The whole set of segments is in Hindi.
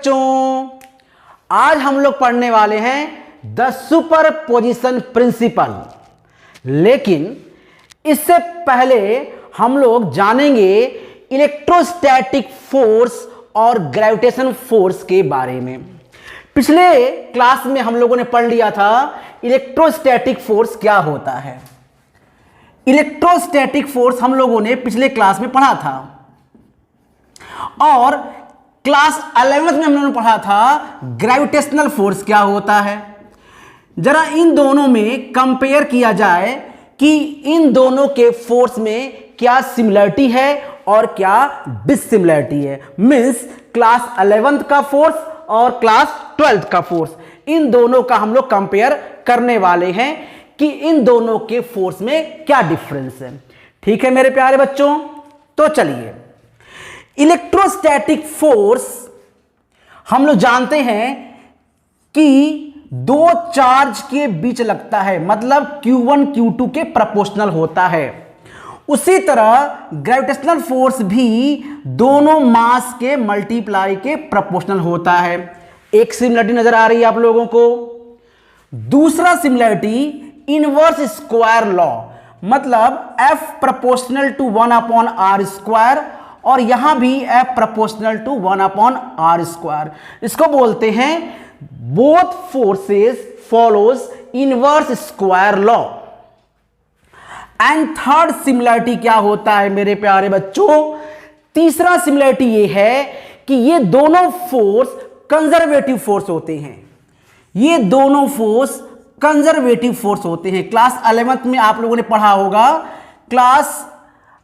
बच्चों, आज हम लोग पढ़ने वाले हैं द सुपरपोजिशन प्रिंसिपल। लेकिन इससे पहले हम लोग जानेंगे इलेक्ट्रोस्टैटिक फोर्स और ग्रेविटेशन फोर्स के बारे में। पिछले क्लास में हम लोगों ने पढ़ लिया था इलेक्ट्रोस्टैटिक फोर्स क्या होता है। इलेक्ट्रोस्टैटिक फोर्स हम लोगों ने पिछले क्लास में पढ़ा था और क्लास 11th में हम लोगों ने पढ़ा था ग्रेविटेशनल फोर्स क्या होता है। जरा इन दोनों में कंपेयर किया जाए कि इन दोनों के फोर्स में क्या सिमिलरिटी है और क्या डिसिमिलरिटी है। मींस क्लास 11th का फोर्स और क्लास 12th का फोर्स, इन दोनों का हम लोग कंपेयर करने वाले हैं कि इन दोनों के फोर्स में क्या डिफरेंस है। ठीक है मेरे प्यारे बच्चों, तो चलिए इलेक्ट्रोस्टैटिक फोर्स हम लोग जानते हैं कि दो चार्ज के बीच लगता है, मतलब Q1 Q2 के प्रोपोर्शनल होता है। उसी तरह ग्रेविटेशनल फोर्स भी दोनों मास के मल्टीप्लाई के प्रोपोर्शनल होता है। एक सिमिलरिटी नजर आ रही है आप लोगों को। दूसरा सिमिलरिटी इनवर्स स्क्वायर लॉ, मतलब F प्रोपोर्शनल टू 1/r², और यहां भी F प्रोपोर्शनल टू 1/r²। इसको बोलते हैं both forces follows inverse square law. And third similarity क्या होता है मेरे प्यारे बच्चों? तीसरा सिमिलरिटी ये है कि ये दोनों फोर्स कंजर्वेटिव फोर्स होते हैं। ये दोनों फोर्स कंजर्वेटिव फोर्स होते हैं। क्लास 11th में आप लोगों ने पढ़ा होगा, क्लास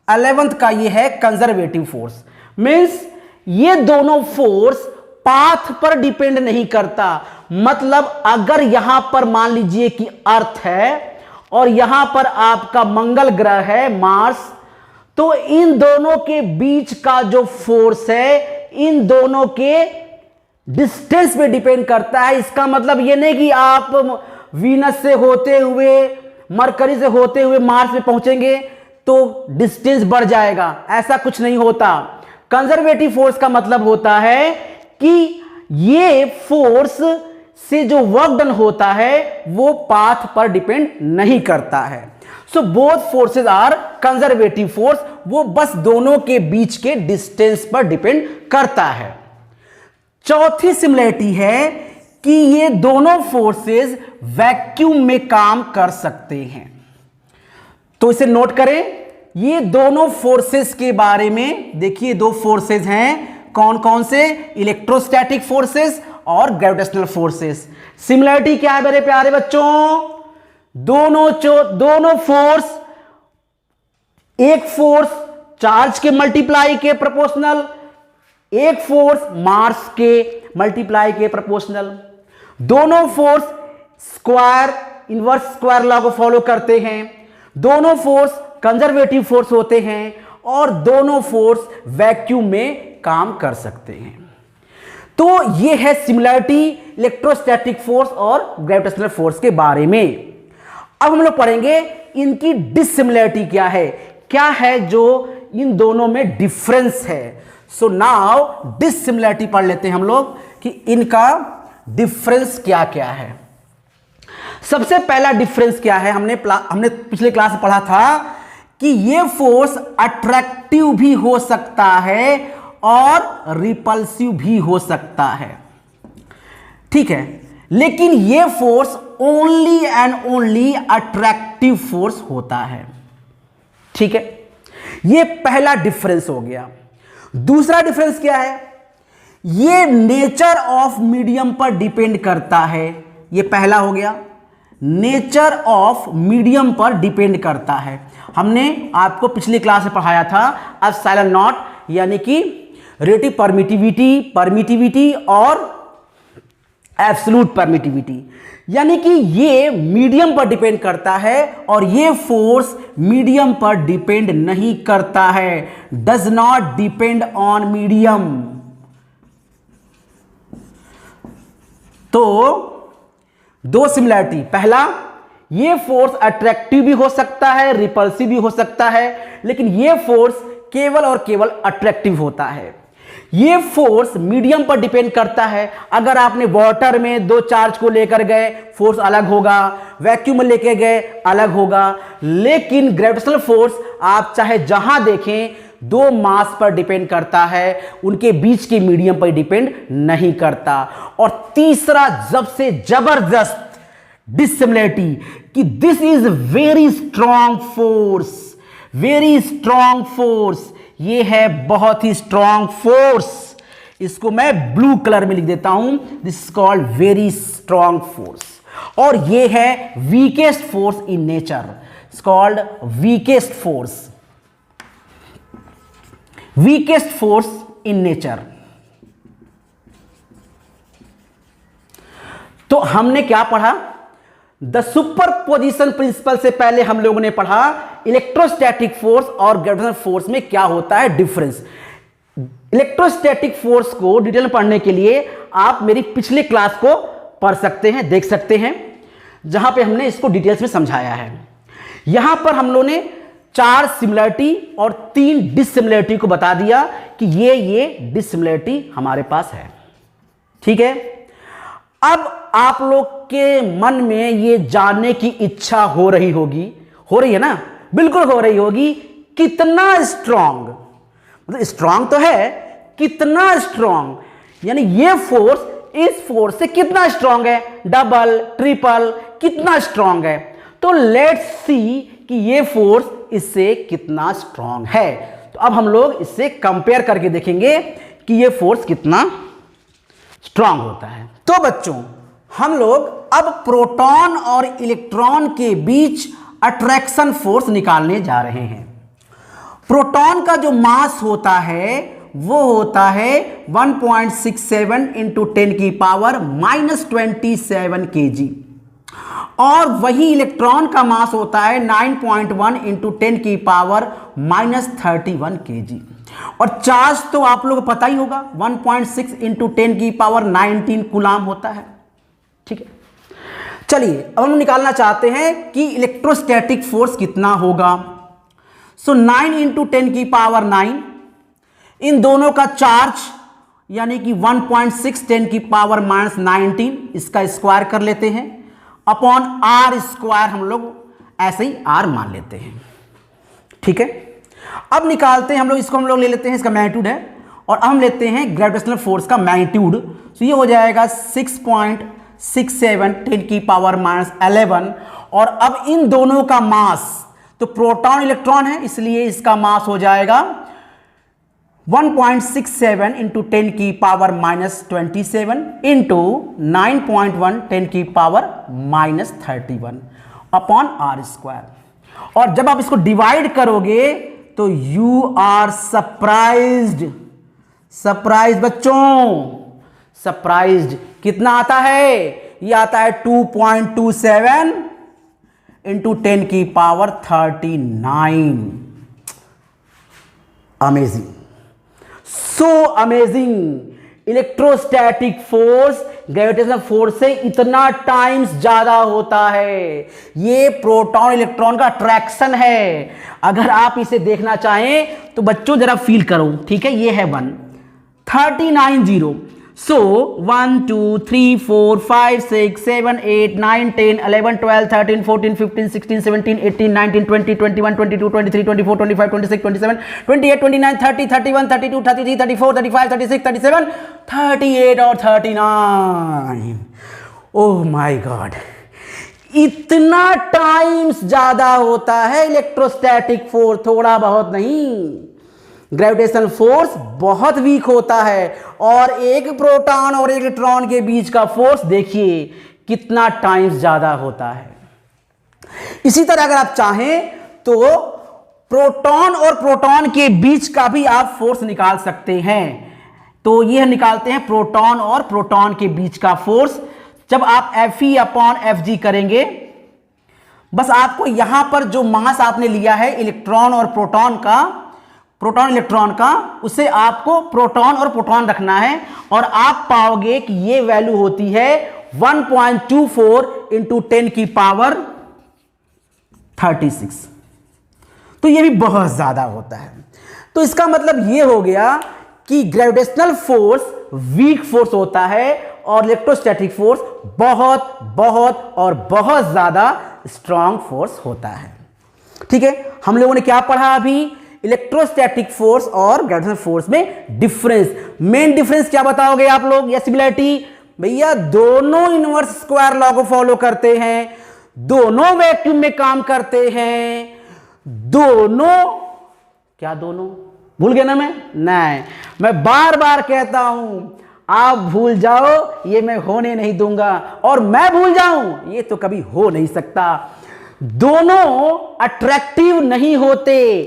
11th का ये है कंजर्वेटिव फोर्स। मींस ये दोनों फोर्स पाथ पर डिपेंड नहीं करता। मतलब अगर यहां पर मान लीजिए कि अर्थ है और यहां पर आपका मंगल ग्रह है मार्स, तो इन दोनों के बीच का जो फोर्स है इन दोनों के डिस्टेंस पे डिपेंड करता है। इसका मतलब ये नहीं कि आप वीनस से होते हुए, मरकरी से होते हुए मार्स पे पहुंचेंगे तो डिस्टेंस बढ़ जाएगा, ऐसा कुछ नहीं होता। कंजर्वेटिव फोर्स का मतलब होता है कि ये फोर्स से जो वर्क डन होता है वो पाथ पर डिपेंड नहीं करता है। So both forces are conservative force, वो बस दोनों के बीच के डिस्टेंस पर डिपेंड करता है। चौथी सिमिलरिटी है कि ये दोनों फोर्सेस वैक्यूम में काम कर सकते हैं। तो इसे नोट करें, ये दोनों फोर्सेस के बारे में देखिए। दो फोर्सेस हैं, कौन कौन से? इलेक्ट्रोस्टैटिक फोर्सेस और ग्रेविटेशनल फोर्सेस। सिमिलरिटी क्या है मेरे प्यारे बच्चों? दोनों फोर्स, एक फोर्स चार्ज के मल्टीप्लाई के प्रोपोर्शनल, एक फोर्स मास के मल्टीप्लाई के प्रोपोर्शनल। दोनों force square, inverse square law को फॉलो करते हैं। दोनों फोर्स कंजर्वेटिव फोर्स होते हैं और दोनों फोर्स वैक्यूम में काम कर सकते हैं। तो यह है सिमिलरिटी इलेक्ट्रोस्टैटिक फोर्स और ग्रेविटेशनल फोर्स के बारे में। अब हम लोग पढ़ेंगे इनकी डिसिमिलरिटी क्या है, क्या है जो इन दोनों में डिफरेंस है। सो नाउ डिसिमिलरिटी पढ़ लेते हैं हम लोग कि इनका डिफरेंस क्या क्या है। सबसे पहला डिफरेंस क्या है? हमने पिछले क्लास में पढ़ा था कि ये फोर्स अट्रैक्टिव भी हो सकता है और रिपल्सिव भी हो सकता है। ठीक है, लेकिन ये force only and only attractive force होता है। ठीक है, ये पहला डिफरेंस हो गया। दूसरा डिफरेंस क्या है? ये नेचर ऑफ मीडियम पर डिपेंड करता है। ये पहला हो गया, नेचर ऑफ मीडियम पर डिपेंड करता है। हमने आपको पिछली क्लास में पढ़ाया था एप्सिलॉन नॉट, यानी कि रिलेटिव परमिटिविटी और एब्सोल्यूट परमिटिविटी, यानी कि ये मीडियम पर डिपेंड करता है और ये फोर्स मीडियम पर डिपेंड नहीं करता है। Does not depend on medium. तो दो सिमिलरिटी, पहला ये फोर्स अट्रैक्टिव भी हो सकता है, रिपल्सिव भी हो सकता है, लेकिन ये फोर्स केवल और केवल अट्रैक्टिव होता है। ये फोर्स मीडियम पर डिपेंड करता है। अगर आपने वाटर में दो चार्ज को लेकर गए फोर्स अलग होगा, वैक्यूम में लेकर गए अलग होगा, लेकिन ग्रेविटेशनल फोर्स आप चाहे जहां देखें दो मास पर डिपेंड करता है, उनके बीच के मीडियम पर डिपेंड नहीं करता। और तीसरा सबसे जबरदस्त डिसिमिलरिटी कि this is very strong force, very strong force, ये है बहुत ही स्ट्रॉन्ग फोर्स। इसको मैं ब्लू कलर में लिख देता हूं, this is called very strong force. और ये है weakest force in nature, it's called weakest force, weakest force in nature. तो हमने क्या पढ़ा? द सुपरपोजिशन प्रिंसिपल से पहले हम लोगों ने पढ़ा इलेक्ट्रोस्टैटिक फोर्स और ग्रेविटेशनल फोर्स में क्या होता है डिफरेंस। इलेक्ट्रोस्टैटिक फोर्स को डिटेल में पढ़ने के लिए आप मेरी पिछले क्लास को पढ़ सकते हैं, देख सकते हैं, जहां पे हमने इसको डिटेल्स में समझाया है। यहां पर हम लोगों ने 4 सिमिलरिटी और 3 डिसिमिलरिटी को बता दिया कि ये डिसिमिलरिटी हमारे पास है। ठीक है, अब आप लोग के मन में ये जानने की इच्छा हो रही होगी, हो रही है ना? बिल्कुल हो रही होगी, कितना स्ट्रांग, मतलब स्ट्रांग तो है, कितना स्ट्रांग, यानी ये फोर्स इस फोर्स से कितना स्ट्रांग है, डबल ट्रिपल, कितना स्ट्रांग है। तो लेट्स सी कि ये फोर्स इससे कितना स्ट्रांग है। तो अब हम लोग इससे कंपेयर करके देखेंगे कि ये फोर्स कितना स्ट्रांग होता है। तो बच्चों हम लोग अब प्रोटॉन और इलेक्ट्रॉन के बीच अट्रैक्शन फोर्स निकालने जा रहे हैं। प्रोटॉन का जो मास होता है वो होता है 1.67 इंटू 10 की पावर -27 kg, और वही इलेक्ट्रॉन का मास होता है 9.1 इंटू 10 की पावर -31 kg। और चार्ज तो आप लोगों को पता ही होगा 1.6 इंटू 10 की पावर 19 कूलाम होता है। ठीक है, चलिए अब हम निकालना चाहते हैं कि इलेक्ट्रोस्टैटिक फोर्स कितना होगा। सो 9 इंटू 10 की पावर 9, इन दोनों का चार्ज यानी कि 1.6 10 की पावर -19, इसका स्क्वायर कर लेते हैं अपॉन आर स्क्वायर, हम लोग ऐसे ही आर मान लेते हैं। ठीक है, अब निकालते हैं हम लोग, इसको हम लोग ले लेते हैं, इसका मैग्नीट्यूड है, और अब हम लेते हैं ग्रेविटेशनल फोर्स का मैग्नीट्यूड। तो ये हो जाएगा 6.67 10 की पावर -11, और अब इन दोनों का मास, तो प्रोटॉन इलेक्ट्रॉन है इसलिए इसका मास हो जाएगा 1.67 इंटू 10 की पावर -27 इंटू 9.1 10 की पावर -31 अपॉन आर स्क्वायर। और जब आप इसको डिवाइड करोगे तो यू आर सरप्राइज्ड, सरप्राइज बच्चों, सरप्राइज्ड, कितना आता है? ये आता है 2.27 इंटू 10 की power 39। Amazing, so amazing. Electrostatic force gravitational force से इतना टाइम्स ज्यादा होता है। ये प्रोटॉन इलेक्ट्रॉन का अट्रैक्शन है। अगर आप इसे देखना चाहें तो बच्चों जरा फील करो। ठीक है, ये है 139 0। सो 1 2 3 4 5 6 7 8 9 10 11 12 13 14 15 16 17 18 19 20 21 22 23 24 25 26 27 28 29 30 31 32 33 34 35 36 37 38 और 39। ओह माय गॉड, इतना टाइम्स ज्यादा होता है इलेक्ट्रोस्टैटिक फोर्स, थोड़ा बहुत नहीं। ग्रेविटेशनल फोर्स बहुत वीक होता है, और एक प्रोटॉन और एक इलेक्ट्रॉन के बीच का फोर्स देखिए कितना टाइम्स ज्यादा होता है। इसी तरह अगर आप चाहें तो प्रोटॉन और प्रोटॉन के बीच का भी आप फोर्स निकाल सकते हैं। तो यह निकालते हैं प्रोटॉन और प्रोटॉन के बीच का फोर्स। जब आप Fe अपॉन Fg करेंगे, बस आपको यहां पर जो मास आपने लिया है इलेक्ट्रॉन और प्रोटॉन का, प्रोटॉन इलेक्ट्रॉन का, उसे आपको प्रोटॉन और प्रोटॉन रखना है, और आप पाओगे कि ये वैल्यू होती है 1.24 इंटू 10 की पावर 36। तो ये भी बहुत ज्यादा होता है। तो इसका मतलब ये हो गया कि ग्रेविटेशनल फोर्स वीक फोर्स होता है और इलेक्ट्रोस्टैटिक फोर्स बहुत बहुत और बहुत ज्यादा स्ट्रांग फोर्स होता है। ठीक है, हम लोगों ने क्या पढ़ा अभी? इलेक्ट्रोस्टैटिक फोर्स और ग्रेविटेशनल फोर्स में डिफरेंस। मेन डिफरेंस क्या बताओगे आप लोग या सिमिलरिटी? भैया दोनों इनवर्स स्क्वायर लॉ को फॉलो करते हैं, दोनों वैक्यूम में काम करते हैं, दोनों क्या दोनों भूल गए ना? नहीं, मैं बार बार कहता हूं, आप भूल जाओ ये मैं होने नहीं दूंगा, और मैं भूल जाऊं ये तो कभी हो नहीं सकता। दोनों अट्रैक्टिव नहीं होते,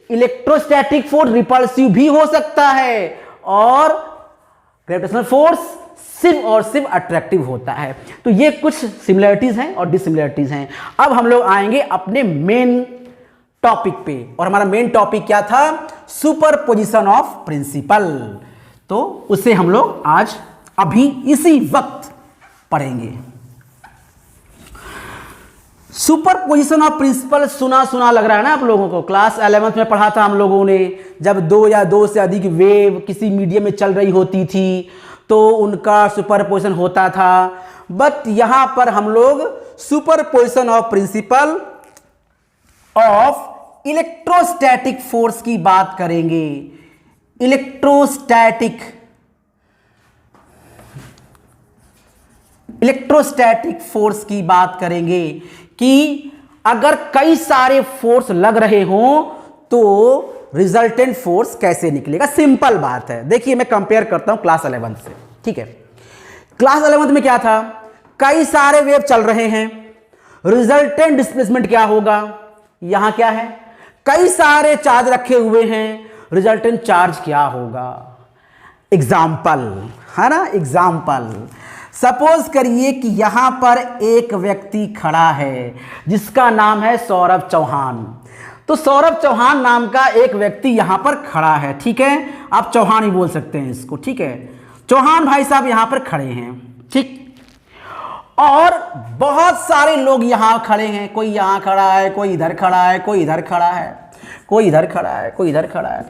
इलेक्ट्रोस्टैटिक फोर्स रिपल्सिव भी हो सकता है और ग्रेविटेशनल फोर्स सिर्फ और सिर्फ अट्रैक्टिव होता है। तो ये कुछ सिमिलरिटीज हैं और डिसिमिलरिटीज हैं। अब हम लोग आएंगे अपने मेन टॉपिक पे, और हमारा मेन टॉपिक क्या था? Superposition of principle. तो उसे हम लोग आज अभी इसी वक्त पढ़ेंगे। सुपरपोजिशन ऑफ प्रिंसिपल सुना सुना लग रहा है ना आप लोगों को? क्लास 11th में पढ़ा था हम लोगों ने, जब दो या दो से अधिक वेव किसी मीडियम में चल रही होती थी तो उनका सुपरपोजिशन होता था। बट यहां पर हम लोग superposition of principle of electrostatic force की बात करेंगे। इलेक्ट्रोस्टैटिक फोर्स की बात करेंगे कि अगर कई सारे फोर्स लग रहे हों तो रिजल्टेंट फोर्स कैसे निकलेगा। सिंपल बात है, देखिए मैं कंपेयर करता हूं क्लास 11 से। ठीक है, क्लास 11 में क्या था? कई सारे वेव चल रहे हैं, रिजल्टेंट डिस्प्लेसमेंट क्या होगा? यहां क्या है? कई सारे चार्ज रखे हुए हैं, रिजल्टेंट चार्ज क्या होगा? एग्जाम्पल है ना, एग्जाम्पल सपोज करिए कि यहां पर एक व्यक्ति खड़ा है जिसका नाम है सौरभ चौहान। तो सौरभ चौहान नाम का एक व्यक्ति यहां पर खड़ा है। ठीक है, आप चौहान ही बोल सकते हैं इसको। ठीक है, चौहान भाई साहब यहां पर खड़े हैं। ठीक, और बहुत सारे लोग यहां खड़े हैं, कोई यहां खड़ा है, कोई इधर खड़ा है, कोई इधर खड़ा है, कोई इधर खड़ा है, कोई इधर खड़ा है,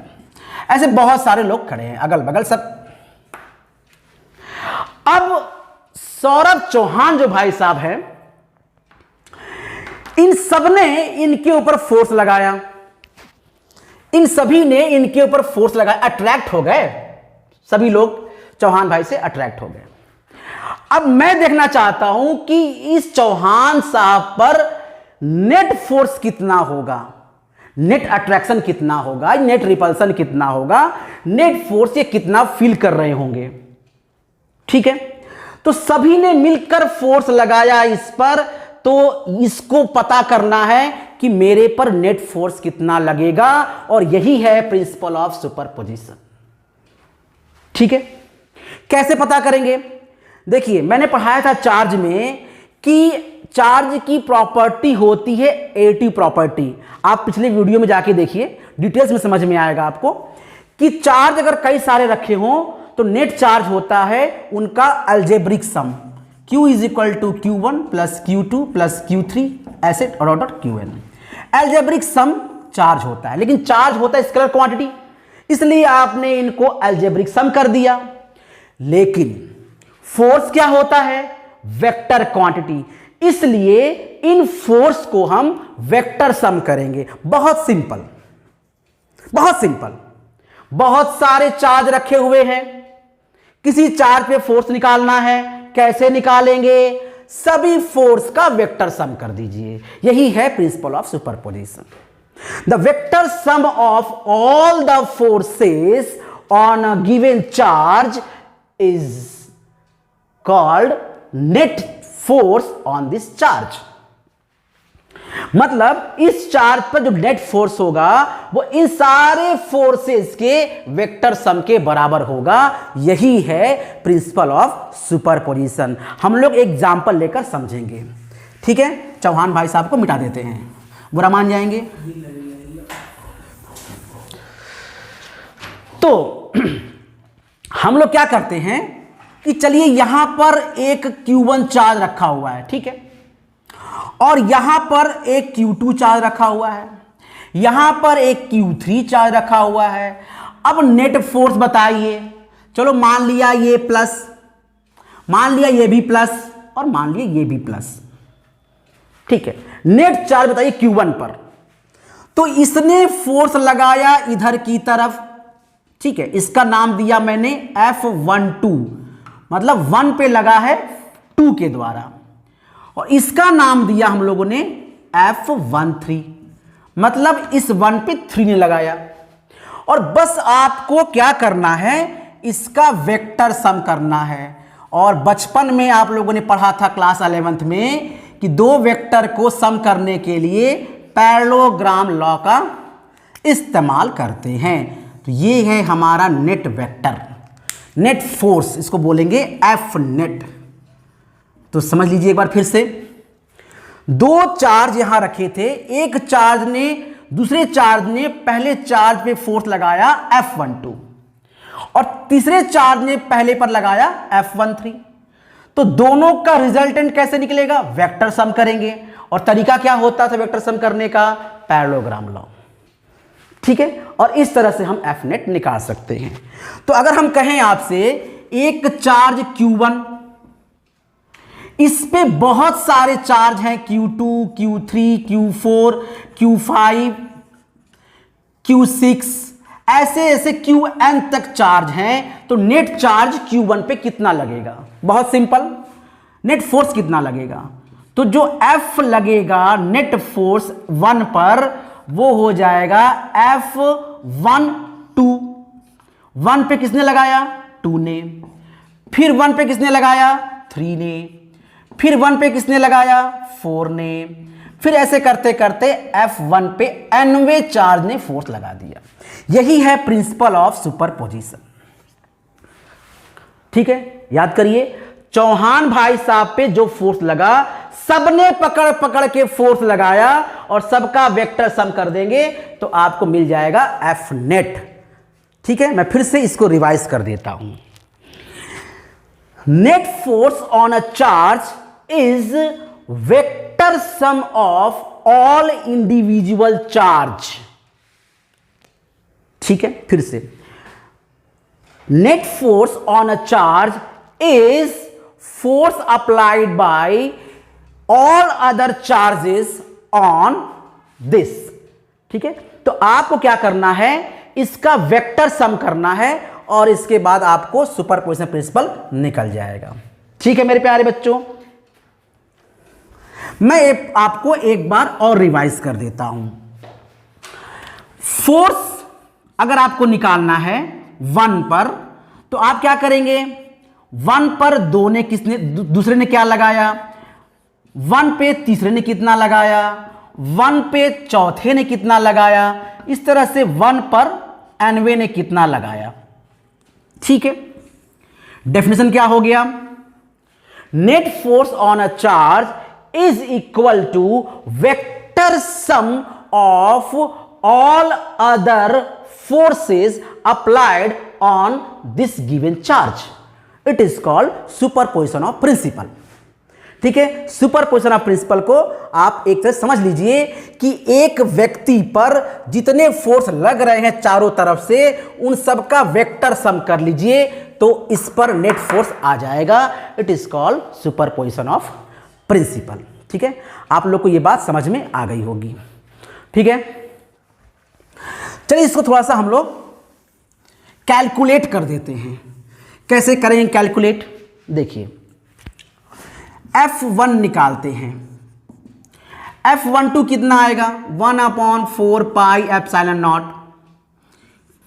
ऐसे बहुत सारे लोग खड़े हैं अगल बगल सब। अब सौरभ चौहान जो भाई साहब हैं, इन सब ने इनके ऊपर फोर्स लगाया, इन सभी ने इनके ऊपर फोर्स लगाया, अट्रैक्ट हो गए, सभी लोग चौहान भाई से अट्रैक्ट हो गए। अब मैं देखना चाहता हूं कि इस चौहान साहब पर नेट फोर्स कितना होगा, नेट अट्रैक्शन कितना होगा, नेट रिपल्सन कितना होगा, नेट फोर्स ये कितना फील कर रहे होंगे। ठीक है, तो सभी ने मिलकर फोर्स लगाया इस पर, तो इसको पता करना है कि मेरे पर नेट फोर्स कितना लगेगा, और यही है प्रिंसिपल ऑफ सुपरपोजिशन। ठीक है, कैसे पता करेंगे? देखिए मैंने पढ़ाया था चार्ज में कि चार्ज की प्रॉपर्टी होती है एडिटिव प्रॉपर्टी। आप पिछले वीडियो में जाके देखिए, डिटेल्स में समझ में आएगा आपको कि चार्ज अगर कई सारे रखे हों तो नेट चार्ज होता है उनका algebraic sum, Q is equal to Q1 plus Q2 plus Q3 ऐसे dot Qn। Algebraic sum charge होता है, लेकिन चार्ज होता है स्केलर क्वांटिटी, इसलिए आपने इनको अलजेब्रिक सम कर दिया। लेकिन फोर्स क्या होता है? वेक्टर क्वांटिटी, इसलिए इन फोर्स को हम वेक्टर सम करेंगे। बहुत सिंपल, बहुत सिंपल। बहुत सारे चार्ज रखे हुए हैं, किसी चार्ज पे फोर्स निकालना है, कैसे निकालेंगे? सभी फोर्स का वेक्टर सम कर दीजिए, यही है principle of superposition. The vector sum of all the forces on a given charge is called net force on this charge. मतलब इस चार्ज पर जो नेट फोर्स होगा वो इन सारे फोर्सेस के वेक्टर सम के बराबर होगा, यही है प्रिंसिपल ऑफ सुपरपोजिशन। हम लोग एग्जांपल लेकर समझेंगे। ठीक है, चौहान भाई साहब को मिटा देते हैं, बुरा मान जाएंगे। तो हम लोग क्या करते हैं कि चलिए यहां पर एक Q1 चार्ज रखा हुआ है, ठीक है, और यहां पर एक Q2 चार्ज रखा हुआ है, यहां पर एक Q3 चार्ज रखा हुआ है, अब नेट फोर्स बताइए। चलो मान लिया ये प्लस, मान लिया ये भी प्लस, और मान लिया ये भी प्लस। ठीक है, नेट चार्ज बताइए Q1 पर। तो इसने फोर्स लगाया इधर की तरफ। ठीक है, इसका नाम दिया मैंने F12, मतलब 1 पे लगा है 2 के द्वारा, और इसका नाम दिया हम लोगों ने F13, मतलब इस 1 पे 3 ने लगाया। और बस आपको क्या करना है, इसका वेक्टर सम करना है। और बचपन में आप लोगों ने पढ़ा था क्लास 11th में कि दो वेक्टर को सम करने के लिए पैरेललोग्राम लॉ का इस्तेमाल करते हैं। तो ये है हमारा नेट वेक्टर, नेट फोर्स, इसको बोलेंगे एफ नेट। तो समझ लीजिए एक बार फिर से, दो चार्ज यहां रखे थे, एक चार्ज ने दूसरे चार्ज ने पहले चार्ज पे फोर्स लगाया F12, और तीसरे चार्ज ने पहले पर लगाया F13। तो दोनों का रिजल्टेंट कैसे निकलेगा, वेक्टर सम करेंगे। और तरीका क्या होता था वेक्टर सम करने का, पैरेललोग्राम लॉ। ठीक है, और इस तरह से हम एफ नेट निकाल सकते हैं। तो अगर हम कहें आपसे एक चार्ज Q1, इस पे बहुत सारे चार्ज हैं, Q2, Q3, Q4, Q5, Q6, ऐसे ऐसे Qn तक चार्ज हैं। तो नेट चार्ज Q1 पे कितना लगेगा, बहुत सिंपल, नेट फोर्स कितना लगेगा। तो जो F लगेगा नेट फोर्स 1 पर, वो हो जाएगा F12। 1 पे किसने लगाया, 2 ने, फिर 1 पे किसने लगाया, 3 ने, फिर 1 पे किसने लगाया, 4 ने, फिर ऐसे करते करते F1 पे nवें चार्ज ने फोर्स लगा दिया। यही है प्रिंसिपल ऑफ सुपरपोजिशन। ठीक है, याद करिए, चौहान भाई साहब पे जो फोर्स लगा, सबने पकड़ पकड़ के फोर्स लगाया, और सबका वेक्टर सम कर देंगे तो आपको मिल जाएगा एफ नेट। ठीक है, मैं फिर से इसको रिवाइज कर देता हूं। Net force on a charge is vector sum of all individual charge। ठीक है, फिर से, net force on a charge is force applied by all other charges on this। ठीक है, तो आपको क्या करना है, इसका वेक्टर सम करना है, और इसके बाद आपको सुपरपोजिशन प्रिंसिपल निकल जाएगा। ठीक है मेरे प्यारे बच्चों, मैं आपको एक बार और रिवाइज कर देता हूं। फोर्स अगर आपको निकालना है 1 पर, तो आप क्या करेंगे, 1 पर दूसरे ने क्या लगाया, 1 पे तीसरे ने कितना लगाया, 1 पे चौथे ने कितना लगाया, इस तरह से 1 पर nवे ने कितना लगाया। ठीक है, डेफिनेशन क्या हो गया, net force on a charge is equal to vector sum of all other forces applied on this given charge। It is called superposition of principle। ठीक है, सुपरपोजिशन ऑफ प्रिंसिपल को आप एक तरह समझ लीजिए कि एक व्यक्ति पर जितने फोर्स लग रहे हैं चारों तरफ से, उन सब का वेक्टर सम कर लीजिए, तो इस पर नेट फोर्स आ जाएगा। It is called superposition of principle. ठीक है, आप लोग को यह बात समझ में आ गई होगी। ठीक है, चलिए इसको थोड़ा सा हम लोग कैलकुलेट कर देते हैं। कैसे करेंगे कैलकुलेट, देखिए F1 निकालते हैं। F12 कितना आएगा, 1/4 pi epsilon not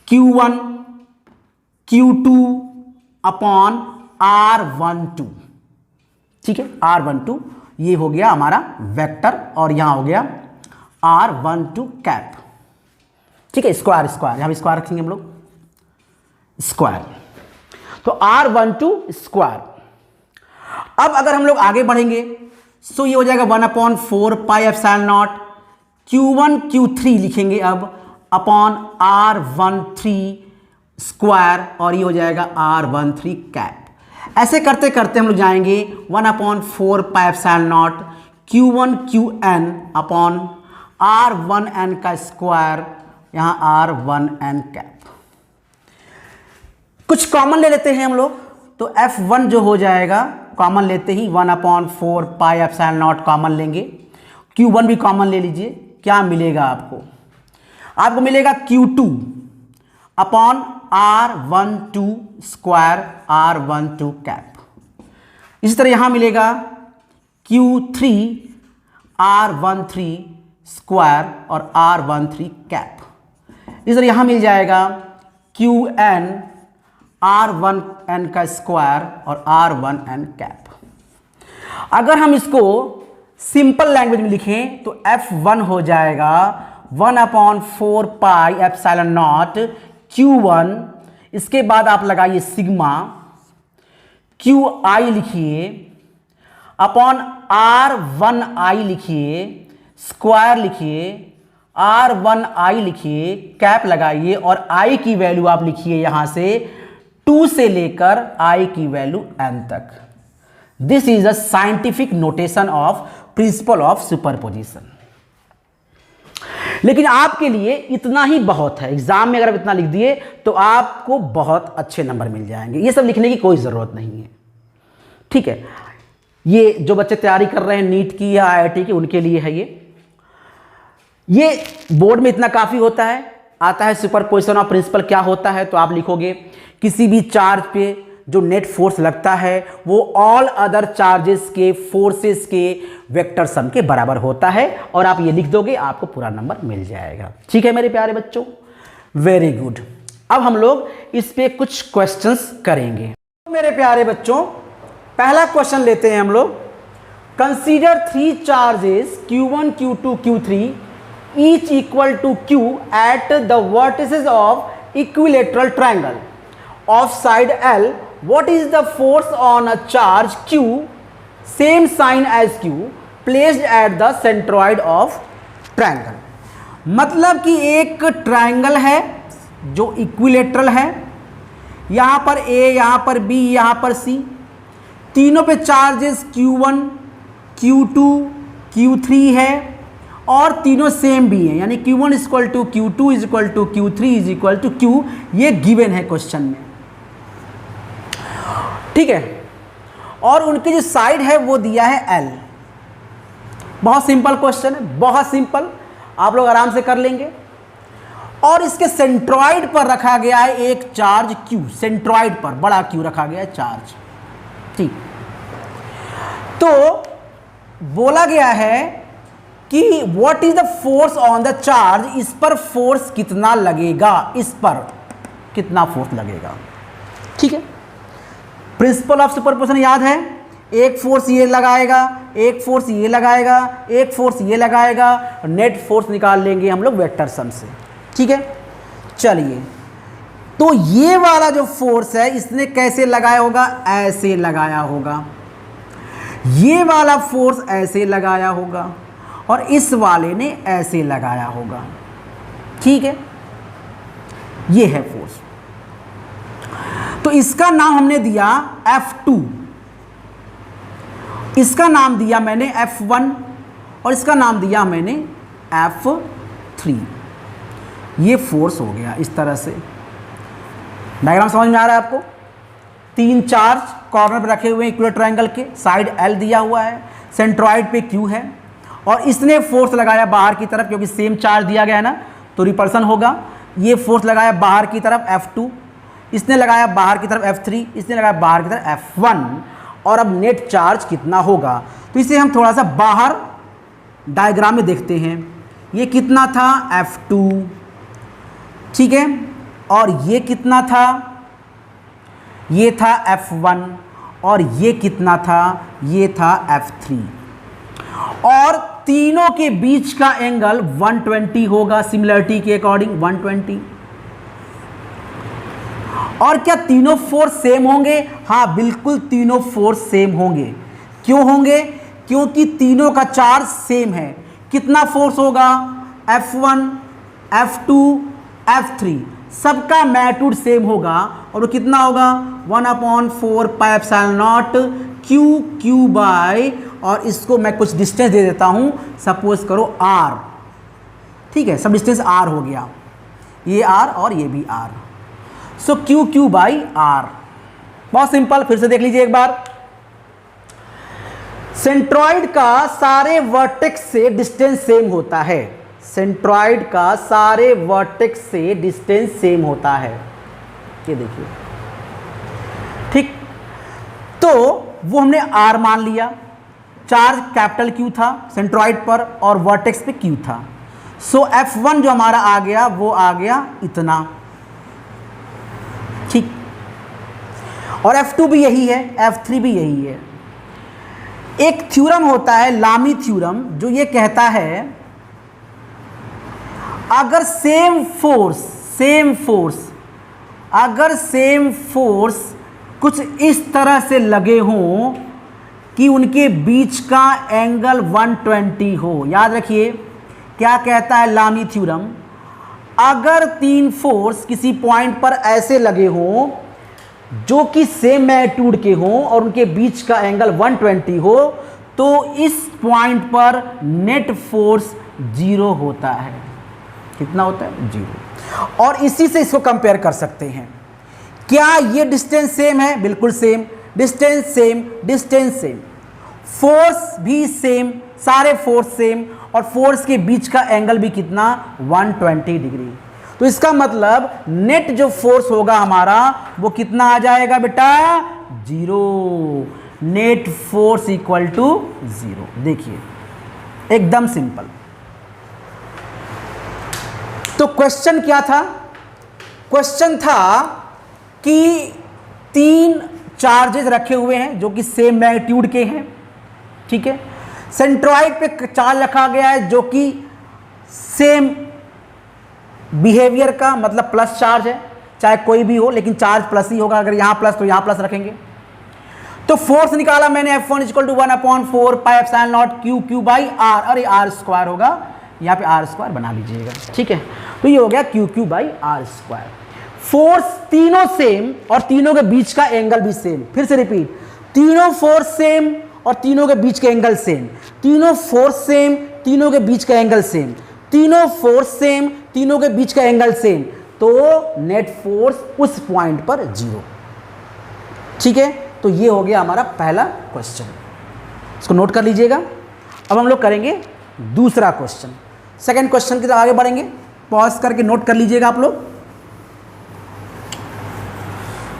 Q1 Q2 upon R12। ठीक है, R12 ये हो गया हमारा वेक्टर, और यहां हो गया R12 कैप। ठीक है, स्क्वायर स्क्वायर, यहां भी स्क्वायर रखेंगे हम लोग, स्क्वायर, तो R12 स्क्वायर। अब अगर हम लोग आगे बढ़ेंगे, सो ये हो जाएगा 1/4 pi epsilon not Q1 Q3 लिखेंगे अब अपॉन R13 स्क्वायर, और ये हो जाएगा R13 कैप। ऐसे करते करते हम लोग जाएंगे 1/4 pi epsilon not Q1 QN upon R1N का स्क्वायर, यहाँ R1N कैप। कुछ कॉमन ले लेते हैं हम लोग, तो F1 जो हो जाएगा कॉमन लेते ही 1/4 पाई एप्सिलॉन नॉट कॉमन लेंगे, Q1 भी कॉमन ले लीजिए, क्या मिलेगा आपको? आपको मिलेगा Q2 upon R12 square R12 cap. इसी तरह यहां मिलेगा Q3 R13 स्क्वायर और R13 कैप। इस तरह यहां मिल जाएगा Qn R1n का स्क्वायर और R1n कैप। अगर हम इसको सिंपल लैंग्वेज में लिखें तो F1 हो जाएगा 1/4 पाई एप्सिलॉन नॉट Q1, इसके बाद आप लगाइए सिग्मा, QI लिखिए अपॉन R1I लिखिए, स्क्वायर लिखिए, R1I लिखिए, कैप लगाइए और I की वैल्यू आप लिखिए यहां से 2 से लेकर I की वैल्यू n तक। This is a scientific notation of principle of superposition. लेकिन आपके लिए इतना ही बहुत है, एग्जाम में अगर आप इतना लिख दिए तो आपको बहुत अच्छे नंबर मिल जाएंगे, ये सब लिखने की कोई जरूरत नहीं है। ठीक है, ये जो बच्चे तैयारी कर रहे हैं नीट की या IIT की, उनके लिए है ये बोर्ड में इतना काफी होता है। आता है सुपरपोजिशन ऑफ प्रिंसिपल क्या होता है, तो आप लिखोगे किसी भी चार्ज पे जो नेट फोर्स लगता है वो ऑल अदर चार्जेस के फोर्सेस के वेक्टर सम के बराबर होता है, और आप ये लिख दोगे आपको पूरा नंबर मिल जाएगा। ठीक है मेरे प्यारे बच्चों, वेरी गुड। अब हम लोग इस पे कुछ क्वेश्चंस करेंगे। मेरे प्यारे बच्चों, पहला क्वेश्चन लेते हैं हम लोग। Consider 3 charges Q1, Q2, Q3 each equal to Q at the vertices of equilateral triangle of side L. What is the force on a charge Q, same sign as Q, placed at the centroid of triangle? मतलब कि एक ट्रायंगल है जो इक्विलेटरल है, यहां पर A, यहां पर B, यहां पर C, तीनों पे चार्जेस Q1, Q2, Q3 है और तीनों सेम भी हैं, यानी Q1 equal to Q2 equal to Q3 equal to Q, ये गिवन है क्वेश्चन में। ठीक है, और उनकी जो साइड है वो दिया है L। बहुत सिंपल क्वेश्चन है, बहुत सिंपल, आप लोग आराम से कर लेंगे। और इसके सेंट्रॉइड पर रखा गया है एक चार्ज Q, सेंट्रॉइड पर बड़ा Q रखा गया है चार्ज। ठीक, तो बोला गया है कि what is the force on the charge, इस पर फोर्स कितना लगेगा, इस पर कितना फोर्स लगेगा। ठीक है, प्रिंसिपल ऑफ सुपरपोजिशन याद है, एक फोर्स ये लगाएगा, एक फोर्स ये लगाएगा, एक फोर्स ये लगाएगा, नेट फोर्स निकाल लेंगे हम लोग वेक्टर सम से। ठीक है, चलिए, तो ये वाला जो फोर्स है इसने कैसे लगाया होगा, ऐसे लगाया होगा, ये वाला फोर्स ऐसे लगाया होगा और इस वाले ने ऐसे लगाया होगा। ठीक है, ये है फोर्स। तो इसका नाम हमने दिया F2, इसका नाम दिया मैंने F1 और इसका नाम दिया मैंने F3। ये फोर्स हो गया इस तरह से। डायग्राम समझ में आ रहा है आपको? 3 चार्ज कॉर्नर पर रखे हुए हैं इक्विलेटरल ट्रायंगल के, साइड L दिया हुआ है, सेंट्रॉइड पे Q है और इसने फोर्स लगाया बाहर की तरफ, क्योंकि सेम चार्ज दिया गया है ना तो रिपल्सन होगा। ये फोर्स लगाया बाहर की तरफ F2, इसने लगाया बाहर की तरफ F3, इसने लगाया बाहर की तरफ F1, और अब नेट चार्ज कितना होगा तो इसे हम थोड़ा सा बाहर डायग्राम में देखते हैं। ये कितना था F2, ठीक है, और ये कितना था, ये था F1, और ये कितना था, ये था F3, और तीनों के बीच का एंगल 120 होगा सिमिलरिटी के अकॉर्डिंग 120। और क्या तीनों फोर्स सेम होंगे? हाँ बिल्कुल, तीनों फोर्स सेम होंगे। क्यों होंगे? क्योंकि तीनों का चार्ज सेम है। कितना फोर्स होगा? F1, F2, F3, सबका मैग्नीट्यूड सेम होगा और वो कितना होगा 1/4 pi epsilon not Q by, और इसको मैं कुछ डिस्टेंस दे देता हूं, सपोज करो R। ठीक है, सब डिस्टेंस R हो गया, ये R और ये भी R। सो क्यू क्यू बाई आर। बहुत सिंपल, फिर से देख लीजिए एक बार। सेंट्रॉइड का सारे वर्टेक्स से डिस्टेंस सेम होता है, सेंट्रॉइड का सारे वर्टेक्स से डिस्टेंस सेम होता है, ये देखिए, ठीक। तो वो हमने आर मान लिया, चार्ज कैपिटल क्यू था सेंट्रॉइड पर और वर्टेक्स पे क्यू था। सो F1 जो हमारा आ गया वो आ गया इतना, ठीक। और F2 भी यही है, F3 भी यही है। एक थ्योरम होता है लामी थ्योरम, जो ये कहता है अगर सेम फोर्स कुछ इस तरह से लगे हों कि उनके बीच का एंगल 120 हो। याद रखिए क्या कहता है लामी थ्योरम, अगर तीन फोर्स किसी पॉइंट पर ऐसे लगे हों जो कि सेम मैग्नीट्यूड के हों और उनके बीच का एंगल 120 हो, तो इस पॉइंट पर नेट फोर्स 0 होता है। कितना होता है? 0। और इसी से इसको कंपेयर कर सकते हैं। क्या ये डिस्टेंस सेम है? बिल्कुल same, distance same, distance same, force भी सेम, सारे फोर्स सेम, और फोर्स के बीच का एंगल भी कितना? 120 डिग्री। तो इसका मतलब नेट जो फोर्स होगा हमारा वो कितना आ जाएगा बेटा? 0। Net force equal to 0। देखिए एकदम सिंपल। तो क्वेश्चन क्या था? क्वेश्चन था कि तीन चार्जेस रखे हुए हैं जो कि सेम मैग्नीट्यूड के हैं, ठीक है। सेंट्रॉइड पे चार्ज रखा गया है जो कि सेम बिहेवियर का, मतलब प्लस चार्ज है, चाहे कोई भी हो लेकिन चार्ज प्लस ही होगा। अगर यहां प्लस तो यहां प्लस रखेंगे। तो फोर्स निकाला मैंने F1 equal to 1/4 pi epsilon not Q Q by R. अरे आर स्क्वायर होगा, यहां पे आर स्क्वायर बना लीजिएगा, ठीक है। तो ये हो गया Q Q by R square. Force तीनों सेम और तीनों के बीच का एंगल भी सेम। फिर से रिपीट, तीनों फोर्स सेम और तीनों के बीच का एंगल सेम, तीनों फोर्स सेम, तीनों के बीच का एंगल सेम, तीनों फोर्स सेम, तीनों के बीच का एंगल सेम। तो नेट फोर्स उस पॉइंट पर 0, ठीक है। तो ये हो गया हमारा पहला क्वेश्चन, इसको नोट कर लीजिएगा। अब हम लोग करेंगे दूसरा क्वेश्चन। सेकंड क्वेश्चन की तरफ आगे बढ़ेंगे, पॉज करके नोट कर लीजिएगा आप लोग।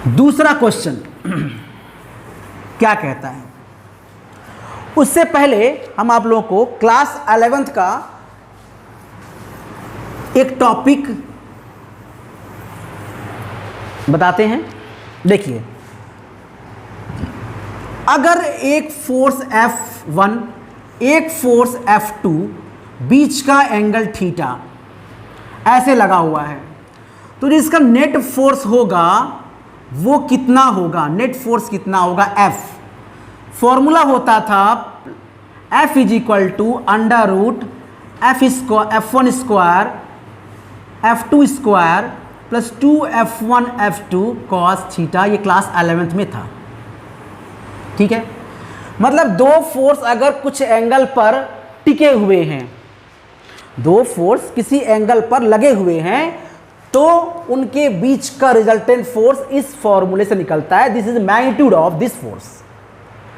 दूसरा क्वेश्चन क्या कहता है? उससे पहले हम आप लोगों को क्लास 11th का एक टॉपिक बताते हैं। देखिए, अगर एक फोर्स F1 एक फोर्स F2 बीच का एंगल थीटा ऐसे लगा हुआ है, तो जिसका नेट फोर्स होगा वो कितना होगा? नेट फोर्स कितना होगा? F। फॉर्मूला होता था F is equal to under root F1 square F2 square plus 2F1 F2 cos theta. ये क्लास 11th में था, ठीक है। मतलब दो फोर्स अगर कुछ एंगल पर टिके हुए हैं, दो फोर्स किसी एंगल पर लगे हुए हैं, तो उनके बीच का रिजल्टेंट फोर्स इस फॉर्मूले से निकलता है। This is magnitude of this force,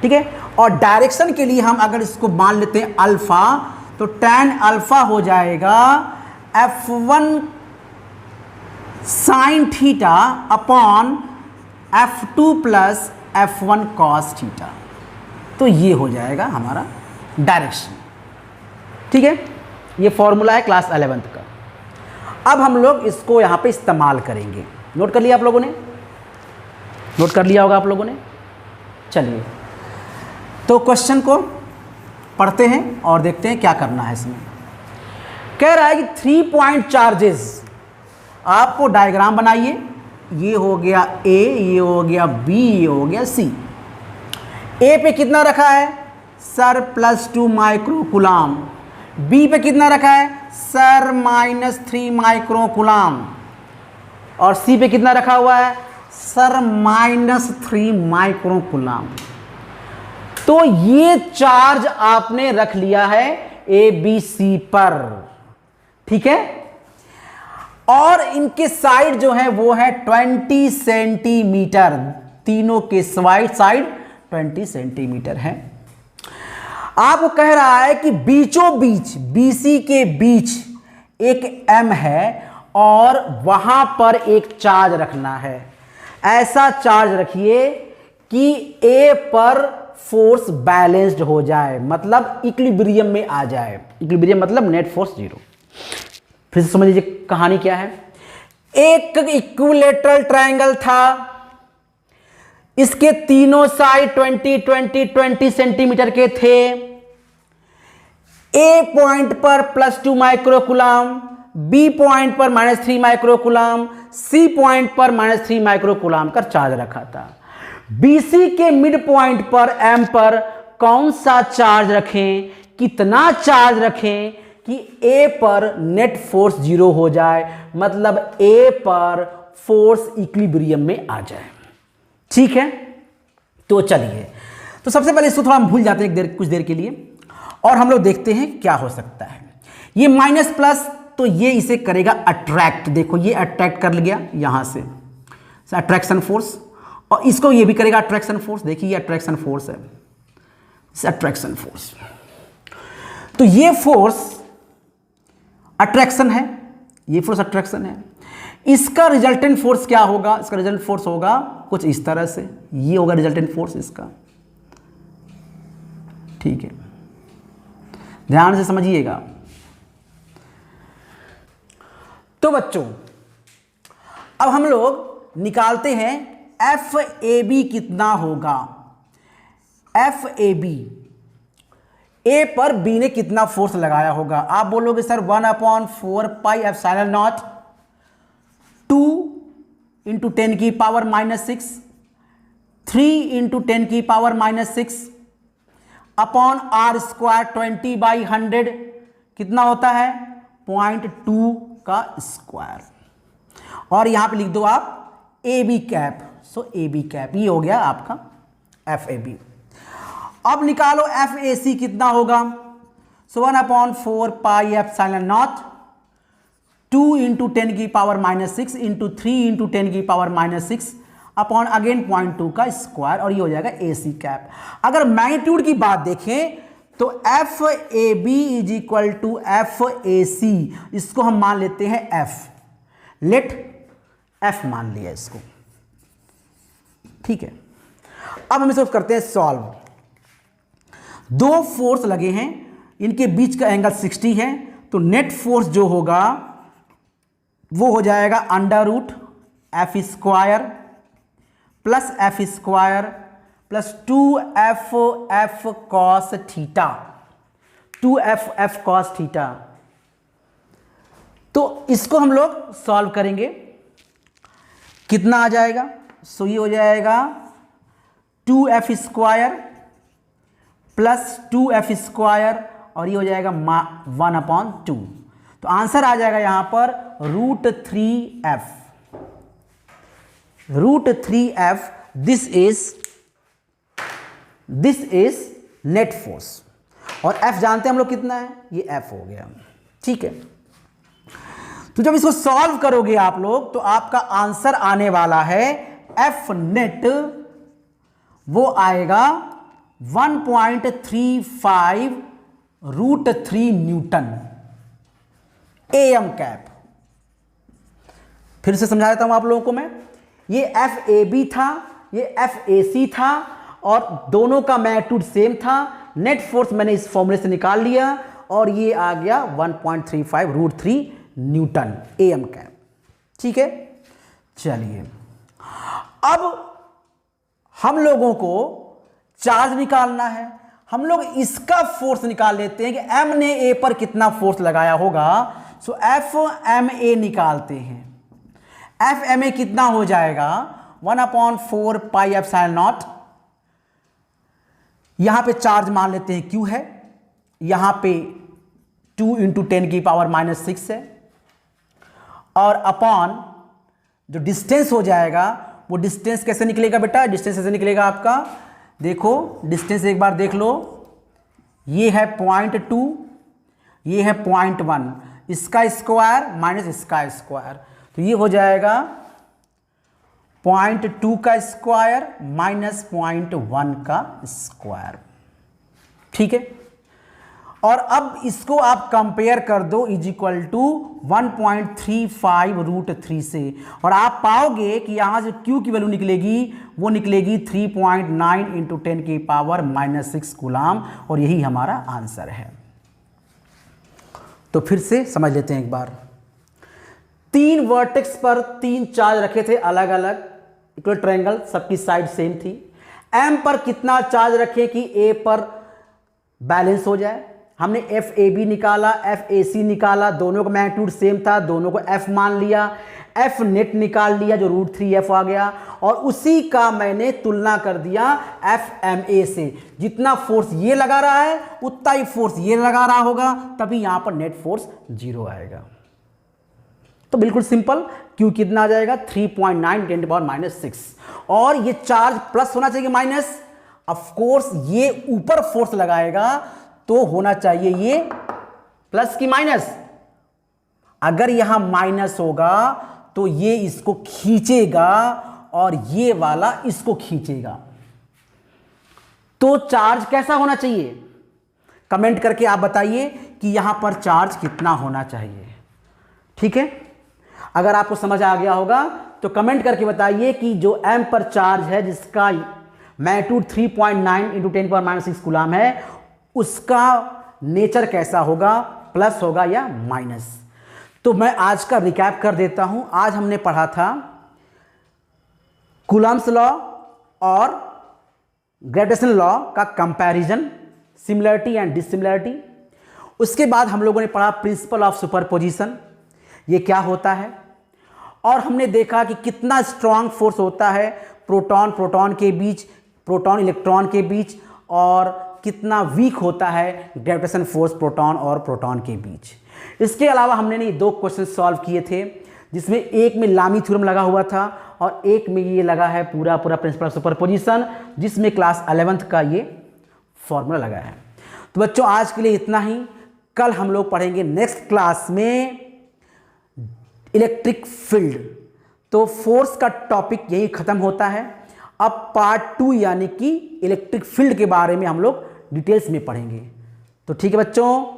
ठीक है। और डायरेक्शन के लिए हम अगर इसको मान लेते हैं अल्फा, तो tan अल्फा हो जाएगा F1 sine theta upon F2 plus F1 cos theta. तो ये हो जाएगा हमारा डायरेक्शन, ठीक है। ये फॉर्मूला है क्लास 11th का। अब हम लोग इसको यहाँ पे इस्तेमाल करेंगे। नोट कर लिया आप लोगों ने? नोट कर लिया होगा आप लोगों ने। चलिए तो क्वेश्चन को पढ़ते हैं और देखते हैं क्या करना है इसमें। कह रहा है कि 3 पॉइंट चार्जेस, आपको डायग्राम बनाइए। ये हो गया A, ये हो गया B, ये हो गया C। A पे कितना रखा है? Sir +2 micro coulomb. B पे कितना रखा है? Sir -3 micro coulomb. और C पे कितना रखा हुआ है? Sir -3 micro coulomb. तो ये चार्ज आपने रख लिया है A, B, C पर, ठीक है। और इनके साइड जो है वो है 20 सेंटीमीटर, तीनों के साइड 20 सेंटीमीटर है। आपको कह रहा है कि बीचों बीच BC के बीच एक M है और वहां पर एक चार्ज रखना है। ऐसा चार्ज रखिए कि A पर फोर्स बैलेंस्ड हो जाए, मतलब इक्विलिब्रियम में आ जाए। इक्विलिब्रियम मतलब नेट फोर्स 0। फिर से समझ लीजिए कहानी क्या है। एक इक्विलेटरल ट्रायंगल था, इसके तीनों साइड 20 सेंटीमीटर के थे। A पॉइंट पर +2 माइक्रोकूलम, B पॉइंट पर -3 माइक्रोकूलम, C पॉइंट पर -3 माइक्रोकूलम का चार्ज रखा था। BC के मिड पॉइंट पर M पर कौन सा चार्ज रखें, कितना चार्ज रखें कि A पर नेट फोर्स 0 हो जाए, मतलब A पर फोर्स इक्विलिब्रियम में आ जाए। ठीक है, तो चलिए, तो सबसे पहले इसको थोड़ा हम भूल जाते हैं कुछ देर के लिए, और हम लोग देखते हैं क्या हो सकता है। ये माइनस प्लस, तो ये इसे करेगा अट्रैक्ट। देखो ये अट्रैक्ट कर लिया यहां से अट्रैक्शन फोर्स, और इसको ये भी करेगा अट्रैक्शन फोर्स। देखिए ये अट्रैक्शन फोर्स है, अट्रैक्शन फोर्स। तो ये फोर्स अट्रैक्शन है, ये फोर्स अट्रैक्शन है। इसका रिजल्टेंट फोर्स क्या होगा? इसका रिजल्टेंट फोर्स होगा कुछ इस तरह से, ये होगा रिजल्टेंट फोर्स इसका। ठीक है, ध्यान से समझिएगा। तो बच्चों अब हम लोग निकालते हैं FAB कितना होगा। FAB, A पर B ने कितना फोर्स लगाया होगा? आप बोलोगे sir 1/4 pi epsilon not 2 × 10⁻⁻6 3 × 10⁻⁻6 upon R² 20/100 कितना होता है? 0.2 का स्क्वायर। और यहां पे लिख दो आप AB कैप। सो AB कैप, ये हो गया आपका FAB। अब निकालो FAC कितना होगा? सो 1/4 pi epsilon not 2 × 10⁻⁻6 × 3 × 10⁻⁻6 upon again 0.2 का स्क्वायर, और ये हो जाएगा AC कैप। अगर मैग्नीट्यूड की बात देखें तो FAB = FAC, इसको हम मान लेते हैं F। लेट F मान लिया इसको। ठीक है, अब हम इसको करते हैं सॉल्व। दो फोर्स लगे हैं, इनके बीच का एंगल 60 है, तो नेट फोर्स जो होगा वो हो जाएगा √F² plus F² plus 2FF cos theta, 2FF cos theta. तो इसको हम लोग सॉल्व करेंगे, कितना आ जाएगा? सो ये हो जाएगा 2F² प्लस 2F² और ये हो जाएगा 1/2। तो आंसर आ जाएगा यहां पर √3F। √3F, this is net force. और F जानते हैं हम लोग कितना है, ये F हो गया। ठीक है, तो जब इसको सॉल्व करोगे आप लोग तो आपका आंसर आने वाला है F नेट, वो आएगा 1.35 √3 न्यूटन AM कैप। फिर से समझा देता हूं आप लोगों को मैं। ये FAB था, ये FAC था, और दोनों का मैग्नीट्यूड सेम था। नेट फोर्स मैंने इस फॉर्मूले से निकाल लिया और ये आ गया 1.35 √3 न्यूटन AM कैप। ठीक है, चलिए अब हम लोगों को चार्ज निकालना है। हम लोग इसका फोर्स निकाल लेते हैं कि M ने A पर कितना फोर्स लगाया होगा। सो FMA निकालते हैं। FMA कितना हो जाएगा? 1/4 पाई एप्सिलॉन नॉट, यहां पे चार्ज मान लेते हैं Q है, यहां पे 2 × 10⁻⁻6 है, और अपॉन जो डिस्टेंस हो जाएगा, वो डिस्टेंस कैसे निकलेगा बेटा? डिस्टेंस कैसे निकलेगा आपका? देखो डिस्टेंस एक बार देख लो, ये है 0.2, ये है 0.1, इसका स्क्वायर माइनस इसका स्क्वायर, तो ये हो जाएगा 0.2 का स्क्वायर माइनस 0.1 का स्क्वायर। ठीक है, और अब इसको आप कंपेयर कर दो इज इक्वल टू 1.35√3 से, और आप पाओगे कि यहां से Q की वैल्यू निकलेगी, वो निकलेगी 3.9 इंटू 10⁻⁻6 कूलाम, और यही हमारा आंसर है। तो फिर से समझ लेते हैं एक बार। 3 वर्टेक्स पर 3 चार्ज रखे थे अलग अलग इक्वल ट्रायंगल, सबकी साइड सेम थी। M पर कितना चार्ज रखे कि A पर बैलेंस हो जाए? हमने FAB निकाला, FAC निकाला, दोनों का मैग्नीट्यूड सेम था, दोनों को F मान लिया, F नेट निकाल लिया जो √3F आ गया, और उसी का मैंने तुलना कर दिया FMA से। जितना फोर्स ये लगा रहा है उतना ही फोर्स ये लगा रहा होगा, तभी यहां पर नेट फोर्स 0 आएगा। तो बिल्कुल सिंपल, Q कितना आ जाएगा 3.9 10⁻⁻6, और ये चार्ज प्लस होना चाहिए माइनस, ऑफ कोर्स ये ऊपर फोर्स लगाएगा तो होना चाहिए ये प्लस की माइनस। अगर यहां माइनस होगा तो ये इसको खींचेगा और ये वाला इसको खींचेगा। तो चार्ज कैसा होना चाहिए? कमेंट करके आप बताइए कि यहां पर चार्ज कितना होना चाहिए। ठीक है, अगर आपको समझ आ गया होगा तो कमेंट करके बताइए कि जो M पर चार्ज है जिसका मैग्नीट्यूड 3.9 इंटू 10⁻⁻6 कूलाम है, उसका नेचर कैसा होगा, प्लस होगा या माइनस। तो मैं आज का रिकैप कर देता हूं। आज हमने पढ़ा था कूलम्ब्स लॉ और ग्रेविटेशनल लॉ का कंपैरिजन, सिमिलरिटी एंड डिसिमिलरिटी। उसके बाद हम लोगों ने पढ़ा प्रिंसिपल ऑफ सुपरपोजिशन, ये क्या होता है, और हमने देखा कि कितना स्ट्रांग फोर्स होता है प्रोटॉन प्रोटॉन के बीच, प्रोटॉन इलेक्ट्रॉन के बीच, और कितना वीक होता है ग्रेविटेशन फोर्स प्रोटॉन और प्रोटॉन के बीच। इसके अलावा हमने ने 2 क्वेश्चन सॉल्व किए थे, जिसमें एक में लामी थ्योरम लगा हुआ था और एक में ये लगा है पूरा प्रिंसिपल ऑफ सुपरपोजिशन, जिसमें क्लास 11th का ये फॉर्मूला लगा है। तो बच्चों आज के लिए इतना ही। कल हम लोग पढ़ेंगे नेक्स्ट क्लास में इलेक्ट्रिक फील्ड। तो फोर्स का टॉपिक यही खत्म होता है। अब पार्ट 2 यानी कि इलेक्ट्रिक फील्ड के बारे में हम लोग डिटेल्स में पढ़ेंगे। तो ठीक है बच्चों,